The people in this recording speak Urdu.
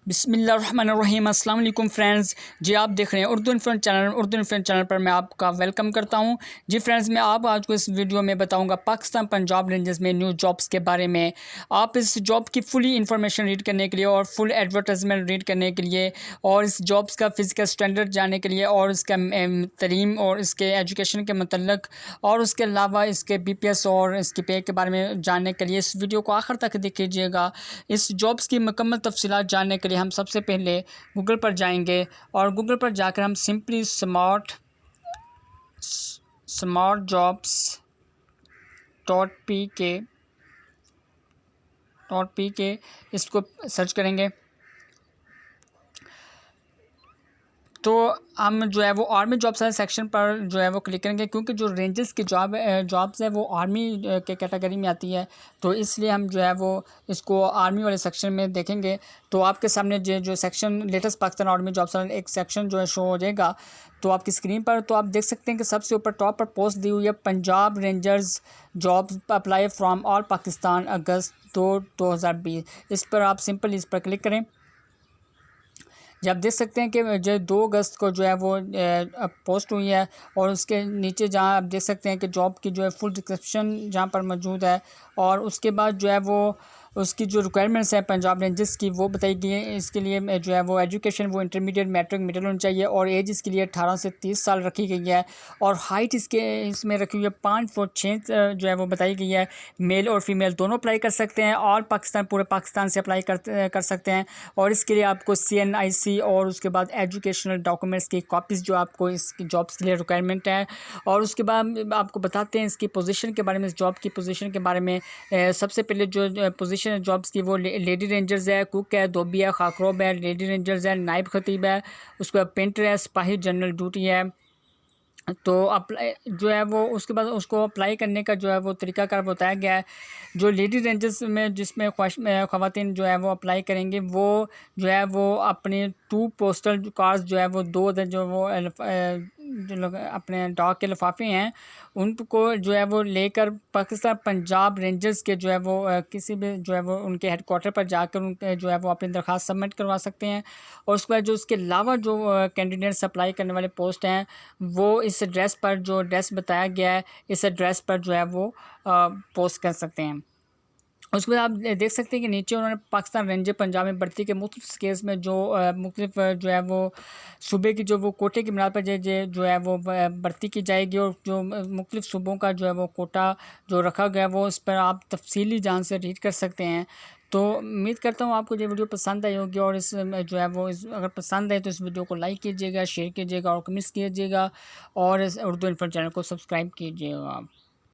بسم اللہ الرحمن الرحیم۔ السلام علیکم فرینڈز، جی آپ دیکھ رہے ہیں اردو انفلوئنٹ چینل پر میں آپ کا ویلکم کرتا ہوں۔ جی فرینڈز، میں آج کو اس ویڈیو میں بتاؤں گا پاکستان پنجاب رینجز میں نیو جابس کے بارے میں۔ آپ اس جاب کی فلی انفارمیشن ریڈ کرنے کے لیے اور فل ایڈورٹائزمنٹ ریڈ کرنے کے لیے اور اس جابس کا فزیکل اسٹینڈرڈ جاننے کے لیے اور اس کا تعلیم اور اس کے ایجوکیشن کے متعلق اور اس کے علاوہ اس کے بی پی ایس اور اس کے پے کے بارے میں جاننے کے لیے اس ویڈیو کو آخر تک دیکھیے گا۔ اس جابس کی مکمل تفصیلات جاننے کے لیے ہم سب سے پہلے گوگل پر جائیں گے اور گوگل پر جا کر ہم سمپلی سمارٹ جابس .pk اس کو سرچ کریں گے تو ہم جو ہے وہ آرمی جابس والے سیکشن پر جو ہے وہ کلک کریں گے، کیونکہ جو رینجز کی جابس ہے وہ آرمی کے کیٹیگری میں آتی ہے، تو اس لیے ہم جو ہے وہ اس کو آرمی والے سیکشن میں دیکھیں گے۔ تو آپ کے سامنے جو section latest Pakistan army jobs والا ایک سیکشن جو ہے شو ہو جائے گا تو آپ کی اسکرین پر، تو آپ دیکھ سکتے ہیں کہ سب سے اوپر ٹاپ پر پوسٹ دی ہوئی ہے Punjab rangers jobs apply from all Pakistan August 2020۔ اس پر آپ سمپل اس پر کلک کریں۔ جب دیکھ سکتے ہیں کہ جو 2 اگست کو جو ہے وہ پوسٹ ہوئی ہے اور اس کے نیچے جہاں آپ دیکھ سکتے ہیں کہ جاب کی جو ہے فل ڈسکرپشن جہاں پر موجود ہے، اور اس کے بعد جو ہے وہ اس کی جو ریکوائرمنٹس ہیں پنجاب رینجز کی وہ بتائی گئی ہیں۔ اس کے لیے جو ہے وہ ایجوکیشن وہ انٹرمیڈیٹ میٹرک مڈل ہونی چاہیے اور ایج اس کے لیے 18 سے 30 سال رکھی گئی ہے، اور ہائٹ اس میں رکھی ہوئی ہے 5 فٹ 6 جو ہے وہ بتائی گئی ہے۔ میل اور فیمیل دونوں اپلائی کر سکتے ہیں، آل پاکستان پورے پاکستان سے اپلائی کر سکتے ہیں، اور اس کے لیے آپ کو CNIC اور اس کے بعد ایجوکیشنل ڈاکومنٹس کی کاپیز جو آپ کو اس کی جابس کے لیے ریکوائرمنٹ ہے۔ اور اس کے بعد آپ کو بتاتے ہیں اس کی پوزیشن کے بارے میں، اس جاب کی پوزیشن کے بارے میں۔ سب سے پہلے جو پوزیشن جابس کی وہ لیڈی رینجرز ہے، کوک ہے، دھوبی ہے، خاکروب ہے، لیڈی رینجرز ہے، نائب خطیب ہے، اس کے بعد پینٹر ہے، سپاہی جنرل ڈیوٹی ہے۔ تو جو ہے وہ اس کے بعد اس کو اپلائی کرنے کا جو ہے وہ طریقہ کار بتایا گیا ہے۔ جو لیڈی رینجرز میں جس میں خواتین جو ہے وہ اپلائی کریں گے، وہ جو ہے وہ اپنی 2 پوسٹل کارڈز جو ہے وہ 2 جو وہ جو لوگ اپنے ڈاک کے لفافے ہیں ان کو جو ہے وہ لے کر پاکستان پنجاب رینجرز کے جو ہے وہ کسی بھی جو ہے وہ ان کے ہیڈ کوارٹر پر جا کر ان کے جو ہے وہ اپنی درخواست سبمٹ کروا سکتے ہیں۔ اور اس کے بعد جو اس کے علاوہ جو کینڈیڈیٹس اپلائی کرنے والے پوسٹ ہیں وہ اس ایڈریس پر جو ایڈریس بتایا گیا ہے اس ایڈریس پر جو ہے وہ پوسٹ کر سکتے ہیں۔ اس کے بعد آپ دیکھ سکتے ہیں کہ نیچے انہوں نے پاکستان رینجر پنجاب میں بھرتی کے مختلف سکیلز میں جو مختلف جو ہے وہ صوبے کی جو وہ کوٹے کی بنیاد پر جو ہے وہ بھرتی کی جائے گی، اور جو مختلف صوبوں کا جو ہے وہ کوٹا جو رکھا گیا وہ اس پر آپ تفصیلی جان سے ریڈ کر سکتے ہیں۔ تو امید کرتا ہوں آپ کو یہ ویڈیو پسند آئی ہوگی، اور اس جو ہے وہ اگر پسند آئے تو اس ویڈیو کو لائک کیجیے گا، شیئر کیجیے گا اور کمنٹس کیجیے گا، اور اس اردو انفلوئنٹ چینل کو سبسکرائب کیجیے گا۔